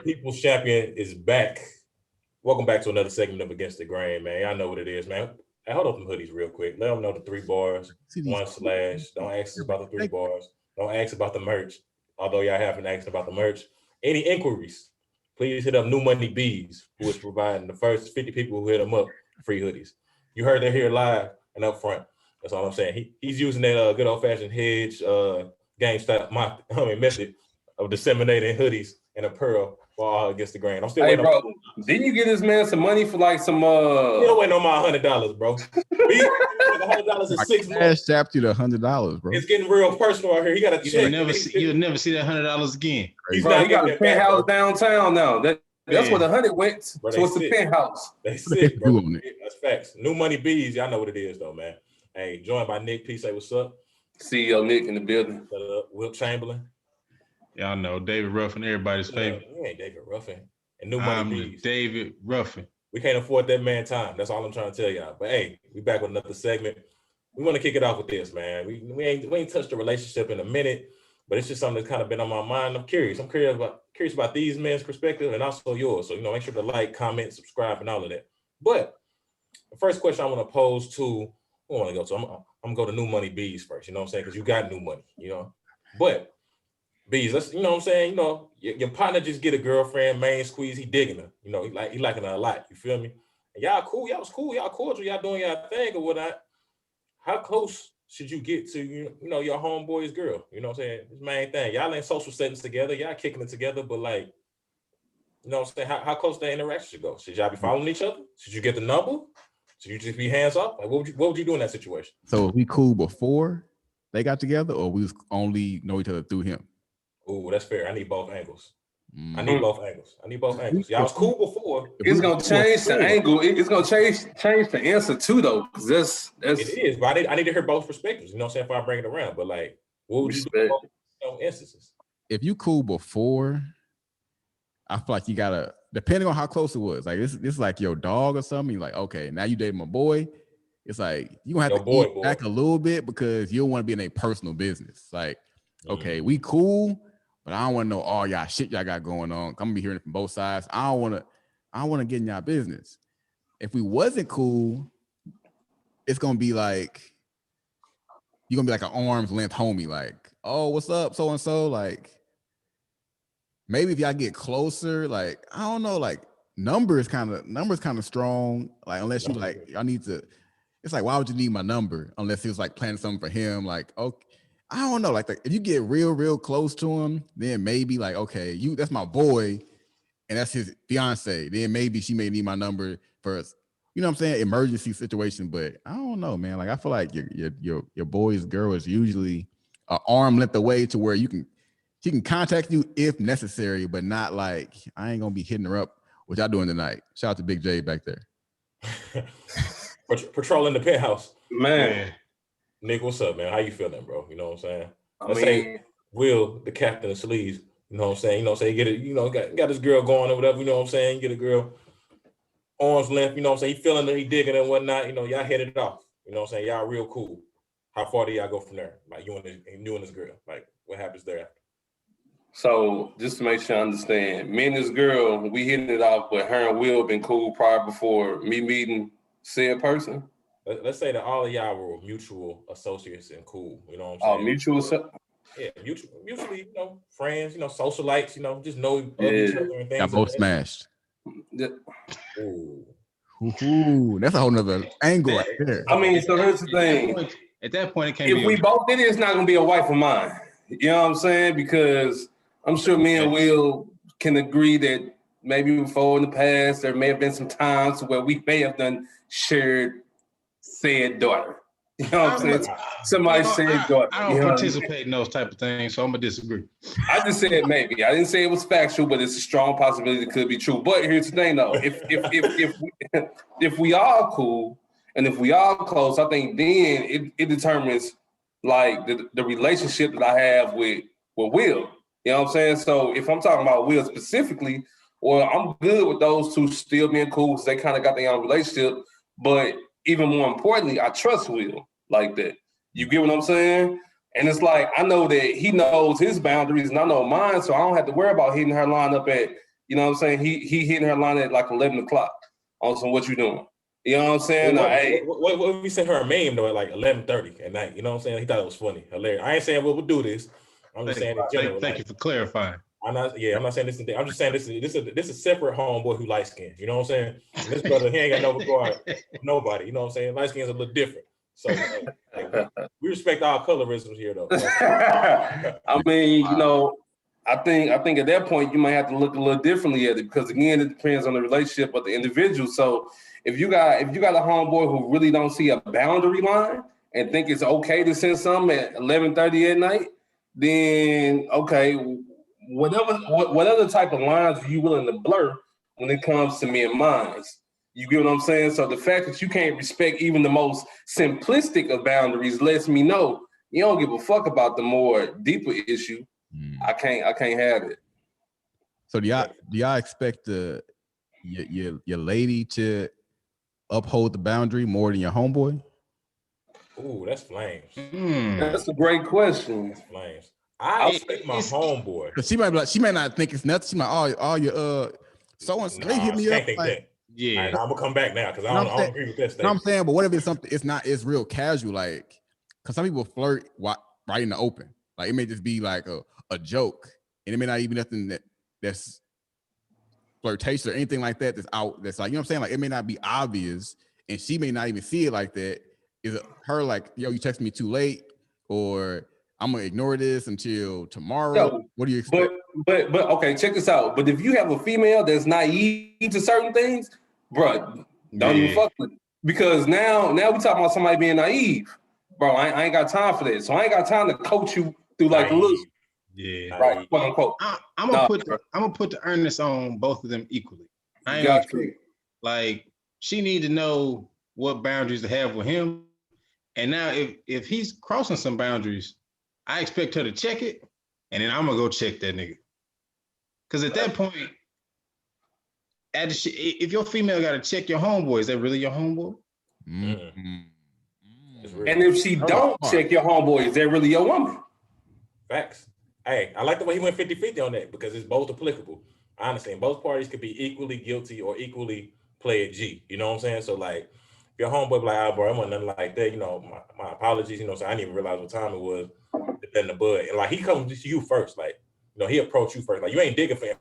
People's champion is back. Welcome back to another segment of Against the Grain, man. Y'all know what it is, man. Hey, hold up them hoodies real quick. Let them know the 3 bars, 1 slash. Don't ask us about the 3 bars. Don't ask about the merch. Although y'all haven't asked about the merch. Any inquiries, please hit up New Money Bees, who is providing the first 50 people who hit them up free hoodies. You heard that here live and up front. That's all I'm saying. He's using that good old-fashioned hedge GameStop method of disseminating hoodies and apparel for all Against the Grain. I'm still waiting bro, didn't you get this man some money for like some You don't wait on my $100, bro. $100 in 6 months. I tapped you the $100, bro. It's getting real personal out here. He got a check. You'll never see that $100 again. He got a penthouse downtown now. That's where the 100 went. Bro, so it's the penthouse. They sick, bro. That's facts. New Money Bees, y'all know what it is, though, man. Hey, joined by Nick P. Say what's up. CEO Nick in the building. Wilt Chamberlain. Y'all know David Ruffin, everybody's favorite. You ain't David Ruffin. And New Money Bees. David Ruffin. We can't afford that man time. That's all I'm trying to tell y'all. But hey, we back with another segment. We want to kick it off with this, man. We ain't touched the relationship in a minute, but it's just something that's kind of been on my mind. I'm curious about these men's perspective and also yours. So, make sure to like, comment, subscribe, and all of that. But the first question I want to pose to, who I want to go to? I'm going to go to New Money Bees first, you know what I'm saying? Because you got new money, But Bees, let's, what I'm saying? Your partner just get a girlfriend, main squeeze, he digging her. He liking her a lot. You feel me? And y'all cool, y'all was cool, y'all cordial, y'all doing y'all thing or whatnot. How close should you get to your homeboy's girl? You know what I'm saying? This main thing. Y'all ain't social settings together, y'all kicking it together, but like, you know what I'm saying? How close that interaction should go? Should y'all be following each other? Should you get the number? Should you just be hands off? Like, what would you do in that situation? So we cool before they got together, or we only know each other through him? Oh, that's fair. I need both angles. I need both angles. Y'all was cool before. It's gonna change the angle. It's gonna change the answer too, though. Because that's it is. But I need to hear both perspectives. You know what I'm saying? If I bring it around, but like, what would you do in both instances? If you cool before, I feel like you gotta, depending on how close it was. Like this is like your dog or something. You're like, okay, now you dating my boy. It's like you gonna have to eat back a little bit because you don't want to be in a personal business. Like, okay, we cool. But I don't want to know all y'all shit y'all got going on. I'm gonna be hearing it from both sides. I don't want to get in y'all business. If we wasn't cool, it's gonna be like you're gonna be like an arm's length homie. Like, oh, what's up, so and so. Like, maybe if y'all get closer, like I don't know, like numbers kind of strong. Like unless you like y'all need to. It's like why would you need my number unless he was like planning something for him? Like okay. I don't know, like if you get real close to him, then maybe like, okay, that's my boy and that's his fiance. Then maybe she may need my number first. You know what I'm saying? Emergency situation, but I don't know, man. Like I feel like your boy's girl is usually an arm length away to where she can contact you if necessary, but not like I ain't gonna be hitting her up, which y'all doing tonight. Shout out to Big J back there. Patrolling the penthouse. Man. Nick, what's up, man? How you feeling, bro? You know what I'm saying? Let's say Will, the captain of sleeves, you know what I'm saying? He get it, got his girl going or whatever, you know what I'm saying? Get a girl arm's length, you know what I'm saying? He feeling it, he digging and whatnot, y'all hit it off. You know what I'm saying? Y'all real cool. How far do y'all go from there? Like you and this girl. Like what happens there after? So just to make sure I understand, me and this girl, we hitting it off, but her and Will been cool prior before me meeting said person. Let's say that all of y'all were mutual associates and cool. You know what I'm saying? Mutual. Yeah, mutually, friends, socialites, just know of each other and things. Got both smashed. Ooh. That's a whole nother angle right there. I mean, so here's the thing. At that point, it can't if we both did it, it's not gonna be a wife of mine. You know what I'm saying? Because I'm sure me and Will can agree that maybe before in the past there may have been some times where we may have done shared said daughter. You know what I'm saying? Somebody said daughter. I don't participate in those type of things, so I'm gonna disagree. I just said maybe. I didn't say it was factual, but it's a strong possibility it could be true. But here's the thing, though: if we all cool and if we all close, I think then it determines like the relationship that I have with Will. You know what I'm saying? So if I'm talking about Will specifically, well, I'm good with those two still being cool because they kind of got their own relationship. But even more importantly, I trust Will like that. You get what I'm saying? And it's like, I know that he knows his boundaries and I know mine, so I don't have to worry about hitting her line up at You know what I'm saying? He hitting her line at like 11 o'clock on some what you doing. You know what I'm saying? What we sent her a meme though at like 11:30 at night. You know what I'm saying? He thought it was funny, hilarious. I ain't saying we'll do this. I'm just saying in general. Thank you for clarifying. I'm not saying this. I'm just saying this is separate homeboy who light skinned. You know what I'm saying? And this brother, he ain't got no regard for nobody. You know what I'm saying? Light skin's a little different. So we respect all colorisms here, though. I mean, you know, I think at that point you might have to look a little differently at it because again, it depends on the relationship of the individual. So if you got a homeboy who really don't see a boundary line and think it's okay to send something at 11:30 at night, then okay, whatever type of lines are you willing to blur when it comes to men minds. You get what I'm saying? So the fact that you can't respect even the most simplistic of boundaries lets me know you don't give a fuck about the more deeper issue. I can't have it. So do y'all expect your lady to uphold the boundary more than your homeboy? Ooh, that's flames. That's a great question. That's flames. I expect my homeboy. Because she might not think it's nothing. She might all your so and so they hit me up. Like, yeah, right, I'm gonna come back now because I don't agree with that statement. You know what I'm saying? But what if it's something? It's real casual, like because some people flirt right in the open. Like it may just be like a joke, and it may not even nothing that's flirtation or anything like that. That's like you know what I'm saying. Like it may not be obvious, and she may not even see it like that. Is it her like yo? You text me too late, or I'm gonna ignore this until tomorrow. Yo, what do you expect? But okay, check this out. But if you have a female that's naive to certain things, bro, don't even fuck with it. Because now we talking about somebody being naive, bro. I ain't got time for that. So I ain't got time to coach you through like the little, right, quote unquote. I'm gonna put the earnest on both of them equally. I ain't gonna treat, like she need to know what boundaries to have with him. And now if he's crossing some boundaries, I expect her to check it, and then I'm gonna go check that nigga. Because at that point, if your female got to check your homeboy, is that really your homeboy? Mm-hmm. And if she don't check your homeboy, is that really your woman? Facts. Hey, I like the way he went 50-50 on that because it's both applicable. Honestly, both parties could be equally guilty or equally play a G. You know what I'm saying? So like, if your homeboy be like, "Ah, bro, I want nothing like that," you know, my apologies. You know, so I didn't even realize what time it was. In the bud, and like he comes to you first, like you know, he approached you first. Like you ain't digging for him.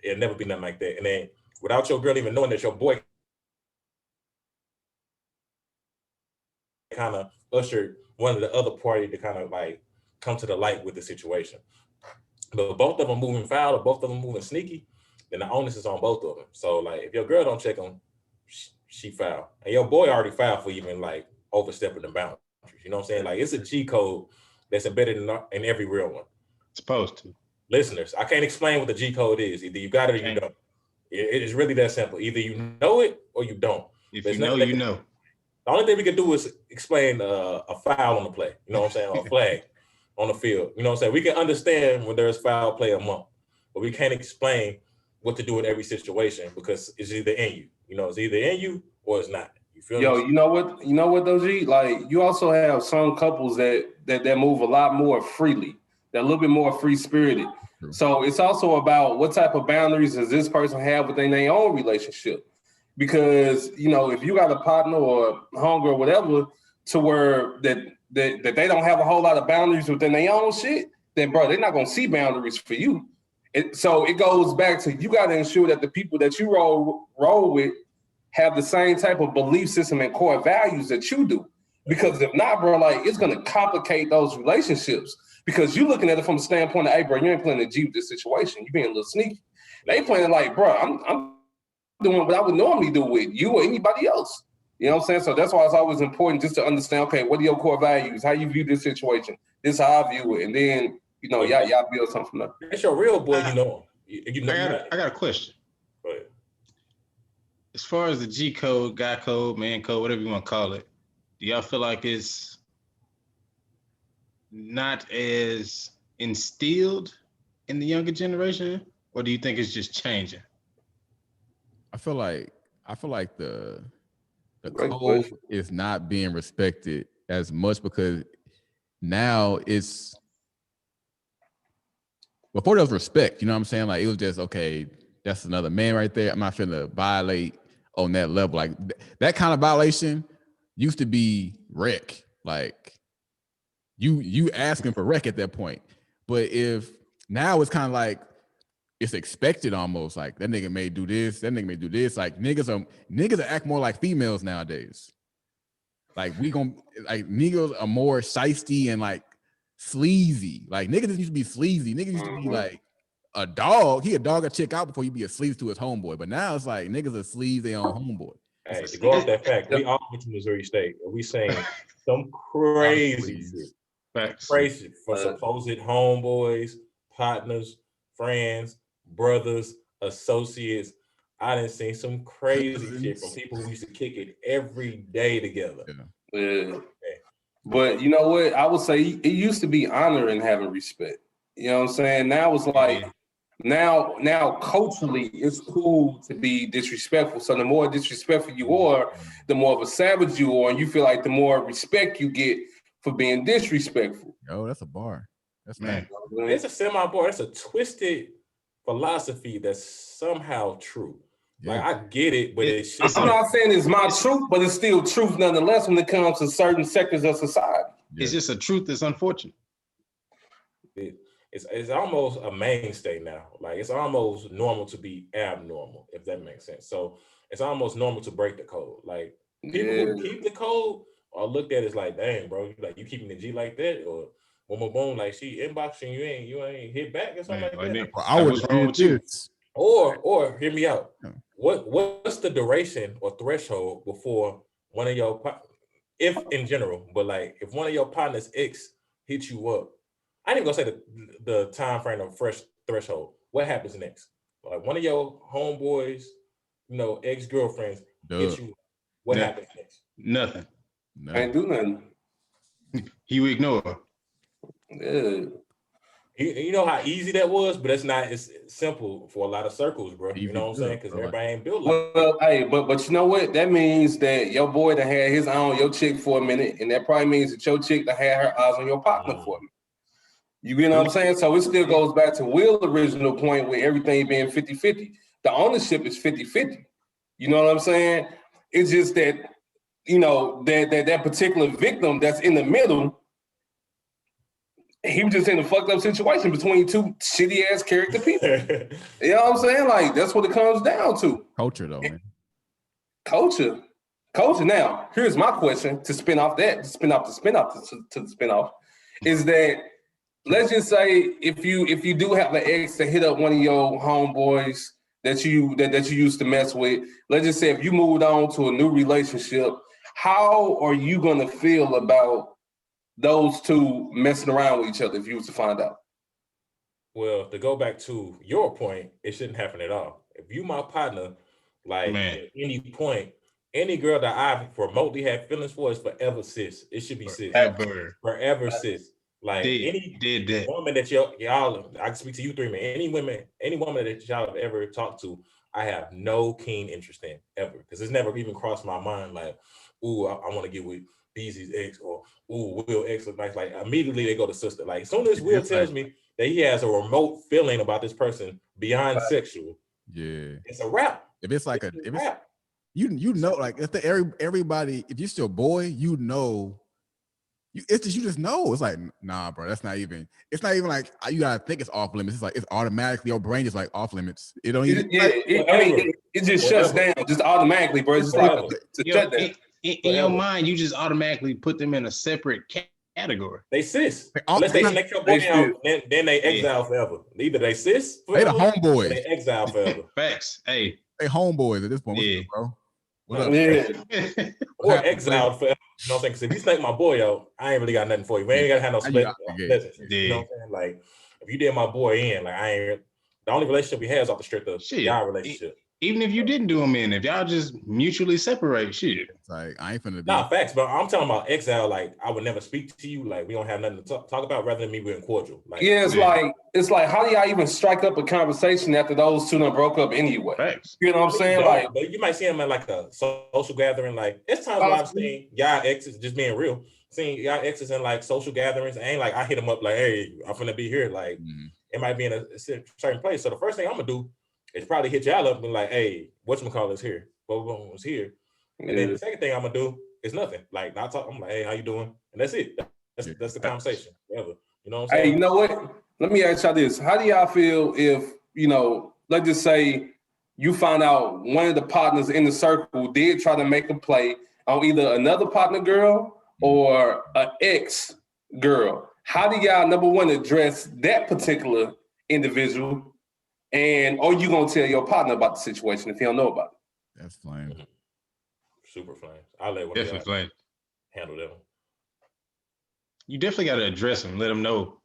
It'll never be nothing like that. And then without your girl even knowing that your boy kind of ushered one of the other party to kind of like come to the light with the situation. But both of them moving foul or both of them moving sneaky, then the onus is on both of them. So like if your girl don't check them, she foul. And your boy already foul for even like overstepping the boundaries. You know what I'm saying? Like it's a G code that's embedded in every real one. Supposed to. Listeners, I can't explain what the G code is. Either you got it or you don't. It is really that simple. Either you know it or you don't. If you know, you know. The only thing we can do is explain a foul on the play. You know what I'm saying? Or a flag on the field. You know what I'm saying? We can understand when there's foul play among, but we can't explain what to do in every situation because it's either in you. You know, it's either in you or it's not. You feel me? You know what though, G? Like you also have some couples that move a lot more freely. They're a little bit more free spirited. So it's also about what type of boundaries does this person have within their own relationship? Because you know, if you got a partner or hunger or whatever, to where that they don't have a whole lot of boundaries within their own shit, then bro, they're not gonna see boundaries for you. So it goes back to you got to ensure that the people that you roll with have the same type of belief system and core values that you do. Because if not, bro, like it's gonna complicate those relationships. Because you looking at it from the standpoint of, hey, bro, you ain't playing the G with this situation. You being a little sneaky. They playing like, bro, I'm doing what I would normally do with you or anybody else. You know what I'm saying? So that's why it's always important just to understand, okay, what are your core values? How you view this situation? This is how I view it. And then, you know, y'all build something from that. That's your real boy, you know. You know I got a question. Go ahead. As far as the G code, guy code, man code, whatever you want to call it, do y'all feel like it's not as instilled in the younger generation, or do you think it's just changing? I feel like the The code is not being respected as much because now it's before there was respect, you know what I'm saying? Like it was just okay, that's another man right there. I'm not finna violate on that level. Like that kind of violation used to be wreck. Like you asking for wreck at that point. But if now it's kind of like it's expected almost, like that nigga may do this, that nigga may do this. Like niggas act more like females nowadays. Like niggas are more shiesty and like sleazy. Like niggas used to be sleazy. Niggas used to be like a dog. He a dog a chick out before you be a sleaze to his homeboy. But now it's like niggas are sleaze their own homeboy. Hey, to go off that fact, we all went to Missouri State. And we saying some crazy shit. Crazy for supposed homeboys, partners, friends, brothers, associates. I done seen some crazy shit from people who used to kick it every day together. Yeah. But you know what? I would say it used to be honor and having respect. You know what I'm saying? Now it's like now culturally it's cool to be disrespectful. So the more disrespectful you are, the more of a savage you are, and you feel like the more respect you get for being disrespectful. Oh, that's a bar. That's man. It's a semi-bar. It's a twisted philosophy that's somehow true. Like I get it, but I'm not saying it's my truth, but it's still truth nonetheless when it comes to certain sectors of society. It's just a truth that's unfortunate. It's almost a mainstay now. Like it's almost normal to be abnormal, if that makes sense. So it's almost normal to break the code. Like people who keep the code are looked at as like, dang, bro, like you keeping the G like that, or boom, boom, like she inboxing you ain't hit back or something like that. I was wrong with you. Or hear me out. What's the duration or threshold before one of your, if in general, but like if one of your partners ex hits you up, I ain't gonna say the time frame of fresh threshold. What happens next? Like one of your homeboys, ex-girlfriends hits you up. What happens next? Nothing. I ain't do nothing. You ignore. Yeah. You know how easy that was, but it's simple for a lot of circles, bro. You know what I'm saying? Because everybody ain't built like that. Hey, but you know what? That means that your boy that had his eye on your chick for a minute, and that probably means that your chick that had her eyes on your partner for a minute. You get what I'm saying? So it still goes back to Will's original point with everything being 50-50. The ownership is 50-50. You know what I'm saying? It's just that, that particular victim that's in the middle, he was just in a fucked up situation between two shitty ass character people. You know what I'm saying? Like that's what it comes down to. Culture, though, man. Culture. Now, here's my question to spin off the spinoff is that let's just say if you do have an ex to hit up one of your homeboys that you used to mess with, let's just say if you moved on to a new relationship, how are you gonna feel about those two messing around with each other if you was to find out? Well, to go back to your point, it shouldn't happen at all. If you my partner, like at any point, any girl that I remotely had feelings for is forever sis. It should be sis. Forever sis. Like any woman that y'all, I can speak to you three, man. Any woman that y'all have ever talked to, I have no keen interest in ever. Because it's never even crossed my mind like, ooh, I want to get with Beezy's ex, or ooh, Will ex look nice. Like immediately they go to sister. Like as soon as Will tells me that he has a remote feeling about this person beyond sexual, it's a wrap. If it's like if everybody, if you're still a boy, it's just you just know. It's like, nah, bro, it's not even like you gotta think it's off limits. It's like it's automatically your brain is like off limits. It don't even it just shuts down just automatically, bro. It's like shut down. In your mind, you just automatically put them in a separate category. They cis. Unless they snake your boy out, then they exile forever. Either they cis forever, they the homeboys. They exile forever. Facts. Hey. They homeboys at this point. Bro? What up? Yeah. Or exiled forever. You know what I'm saying? Because if you snake my boy out, I ain't really got nothing for you. We ain't gotta have no split. You know what I'm saying? Like if you did my boy in, like the only relationship we had is off the strip of y'all relationship. Even if you didn't do them in, if y'all just mutually separate, shit. It's like I ain't finna do. Nah, facts, but I'm talking about exile. Like I would never speak to you. Like we don't have nothing to talk about. Rather than me being cordial. Like yeah, it's like how do y'all even strike up a conversation after those two done broke up anyway? Facts. You know what I'm saying? Like, but you might see them at like a social gathering. Like it's times where I've seen y'all exes, just being real, seeing y'all exes in like social gatherings. Ain't like I hit them up like, hey, I'm finna be here. Like it might be in a certain place. So the first thing I'm gonna do is probably hit y'all up and be like, hey, whatchamacallit's here? Boom was here. And then the second thing I'm gonna do is nothing. Like not talk. I'm like, hey, how you doing? And that's it. That's the conversation. Whatever. You know what I'm saying? Hey, you know what? Let me ask y'all this. How do y'all feel if, let's just say you find out one of the partners in the circle did try to make a play on either another partner girl or an ex girl? How do y'all, number one, address that particular individual? And are you gonna tell your partner about the situation if he don't know about it? That's flame. Super flame. I'll let one Definitely flame. Handle them. You definitely got to address him. Let him know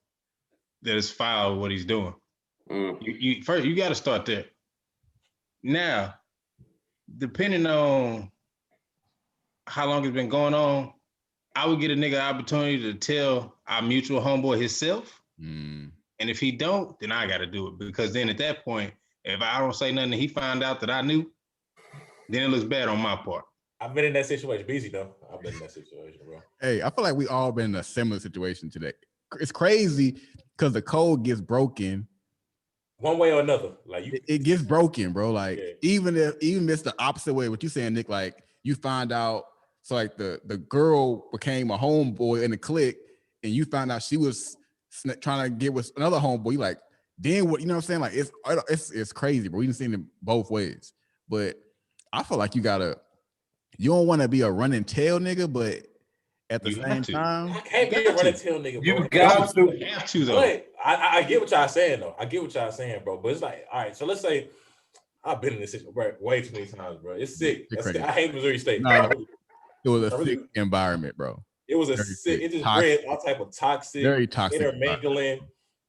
that it's foul what he's doing. You first, you got to start there. Now, depending on how long it's been going on, I would get a nigga opportunity to tell our mutual homeboy himself. And if he don't, then I got to do it, because then at that point, if I don't say nothing and he find out that I knew, then it looks bad on my part. I've been in that situation. Busy though. I've been in that situation, bro. Hey, I feel like we all been in a similar situation today. It's crazy because the code gets broken one way or another. Like it gets broken, bro. Like even if it's the opposite way, what you saying, Nick, like you find out, so like the girl became a homeboy in the clique and you found out she was trying to get with another homeboy. You like, then what, you know what I'm saying? Like it's crazy, bro. We done seen it both ways. But I feel like you don't want to be a running tail nigga, but at the same time, I can't be a running tail nigga, bro. You got to. You have to, though. But I get what y'all saying, though. I get what y'all saying, bro. But it's like, all right, so let's say I've been in this situation way too many times, bro. It's sick. I hate Missouri State. No, it was a sick environment, bro. It was sick. It just bred all type of toxic, very toxic intermingling,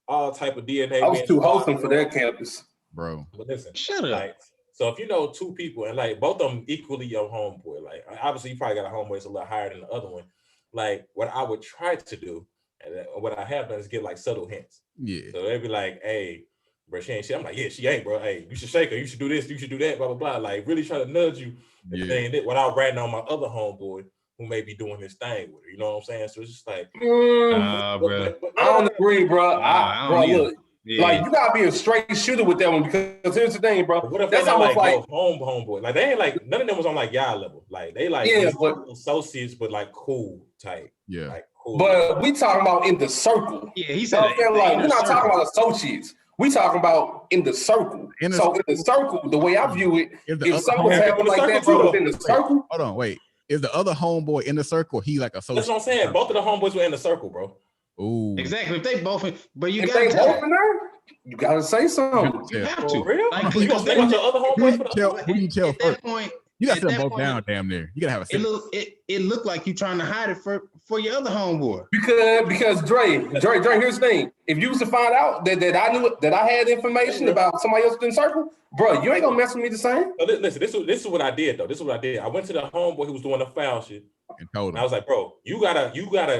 all type of DNA. I was too wholesome for that campus, bro. But listen, shut up. Like, so if you know two people and like both of them equally your homeboy, like obviously you probably got a homeboy that's a little higher than the other one. Like what I would try to do, and what I have done is give like subtle hints. Yeah. So they'd be like, hey, bro, she ain't shit. I'm like, yeah, she ain't, bro. Hey, you should shake her. You should do this. You should do that. Blah, blah, blah. Like really try to nudge you. Yeah. Without ratting on my other homeboy who may be doing his thing with her. You know what I'm saying? So it's just like, bro. I don't agree, bro. Bro, look. Yeah. Like you gotta be a straight shooter with that one, because here's the thing, bro. What if that's almost like homeboy? Like they ain't like none of them was on like y'all level. Like they like associates, but like cool type. Yeah. Like cool. But we talking about in the circle. Yeah, he said like we're not talking about associates. We talking about in the circle. In the circle, the way I view it, if something's happening like that, bro, in the circle. Hold on, wait. Is the other homeboy in the circle? He like associate? That's what I'm saying. Both of the homeboys were in the circle, bro. Ooh. Exactly. If they both, but you gotta tell there, you gotta say something. You have to. Real? Like, you gonna think about your other homeboys? Who you tell at first? That point, you got to both down, damn near. You gotta have a. It looked like you trying to hide it for your other homeboy. Because Dre, here's the thing. If you was to find out that I knew that I had information about somebody else in the circle, bro, you ain't gonna mess with me the same. Listen, this is what I did though. This is what I did. I went to the homeboy who was doing the foul shit. And told him. I was like, bro, you gotta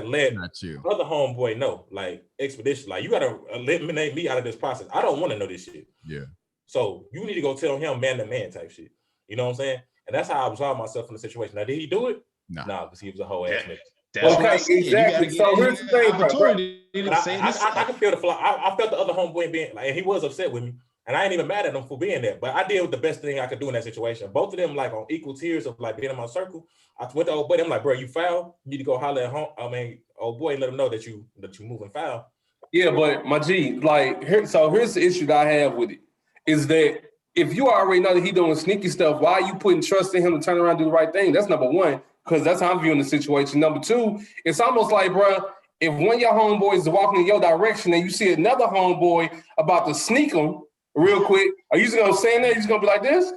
let other homeboy know, like expedition. Like you gotta eliminate me out of this process. I don't want to know this shit. Yeah. So you need to go tell him man to man type shit. You know what I'm saying? And that's how I absolved myself from the situation. Now, did he do it? Nah, because he was a whole ass nigga. Okay, exactly. So here's the thing, bro. I can feel the flaw. I felt the other homeboy being like, and he was upset with me. And I ain't even mad at him for being there, but I did the best thing I could do in that situation. Both of them like on equal tiers of like being in my circle. I went to old buddy. I'm like, bro, you foul. You need to go holler at home. I mean, old boy, let him know that you moving foul. Yeah, but my G, like, here's the issue that I have with it is that if you already know that he doing sneaky stuff, why are you putting trust in him to turn around and do the right thing? That's number one, because that's how I'm viewing the situation. Number two, it's almost like, bro, if one of your homeboys is walking in your direction and you see another homeboy about to sneak him real quick, are you just gonna stand there? You just gonna be like this?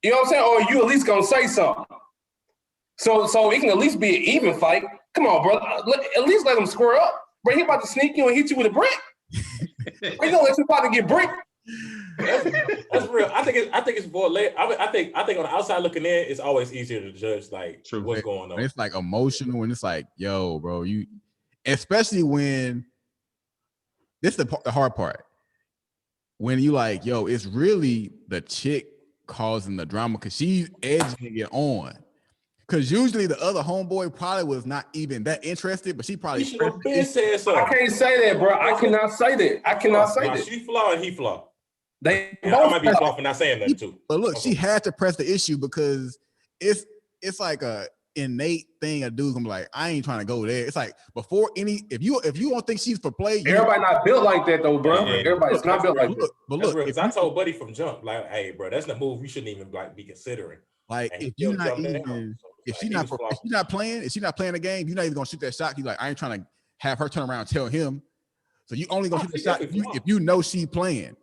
You know what I'm saying? Or are you at least gonna say something? So it can at least be an even fight. Come on, bro. At least let him square up. Bro, he about to sneak you and hit you with a brick. We gonna let your partner get bricked. That's real. I think it's more late. I think on the outside looking in, it's always easier to judge like what's going on. It's like emotional, and it's like, yo, bro, you, especially when this is the hard part. When you like, yo, it's really the chick causing the drama because she's edging it on. Because usually the other homeboy probably was not even that interested, but she probably said something. I can't say that, bro. I cannot say that. I cannot say that. She flaw and he flaw. They I might be flaw for not saying that too. But look, she had to press the issue because it's like a innate thing of dudes. I'm like, I ain't trying to go there. It's like before if you don't think she's for play, everybody not built like that though, bro. Yeah, everybody's not built like that. But look, because I told Buddy from jump, like, hey, bro, that's the move you shouldn't even like be considering. Like if you're not even if she's not playing the game, you're not even gonna shoot that shot. You like, I ain't trying to have her turn around and tell him. So you only gonna shoot the shot if you know she's playing.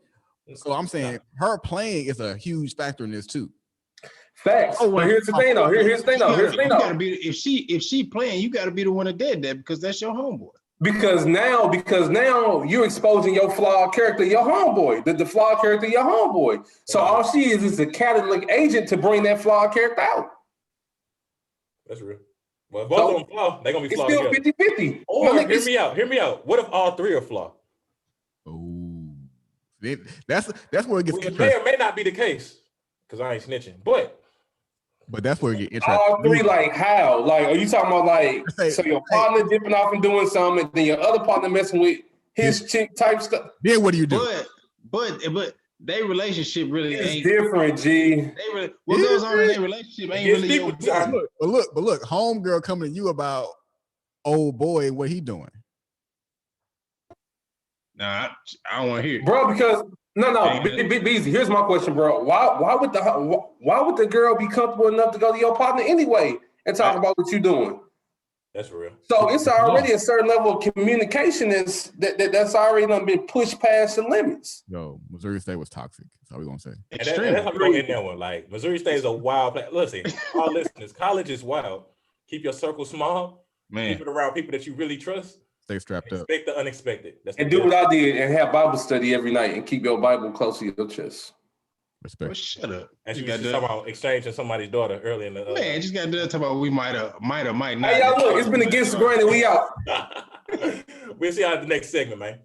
So I'm saying her playing is a huge factor in this too. Facts. But here's the thing though. Here's the thing though. If she playing, you gotta be the one that did that because that's your homeboy. Because now you're exposing your flawed character, your homeboy, the flawed character, your homeboy. So all she is a catalytic agent to bring that flawed character out. That's real. Well, if both of them flaw, they're gonna be flawed. It's still 50-50. Or hear me out. What if all three are flawed? Oh, that's where it gets interesting. May or may not be the case because I ain't snitching, but that's where it gets interesting. All three, like how? Like, are you talking about like so your partner dipping off and doing something, and then your other partner messing with his chick type stuff? Then what do you do? But their relationship really ain't different, G. What goes on in their relationship ain't really your business. But look, homegirl coming to you about old boy, what he doing? Nah, I don't want to hear it. Bro, because Beezy, here's my question, bro. Why would the girl be comfortable enough to go to your partner anyway and talk about what you're doing? That's real. So it's already a certain level of communication that's already done been pushed past the limits. Yo, Missouri State was toxic. That's all we gonna say. And that's how we gonna end that one. Like Missouri State is a wild place. Listen, all listeners, college is wild. Keep your circle small. Man, keep it around people that you really trust. Stay strapped up. Expect the unexpected. And do what I did and have Bible study every night and keep your Bible close to your chest. Respect. Well, shut up. And you got talking about exchanging somebody's daughter early in the man, just got done talking about we might not. Hey, y'all look, it's been against the grain and we out. We'll see y'all at the next segment, man.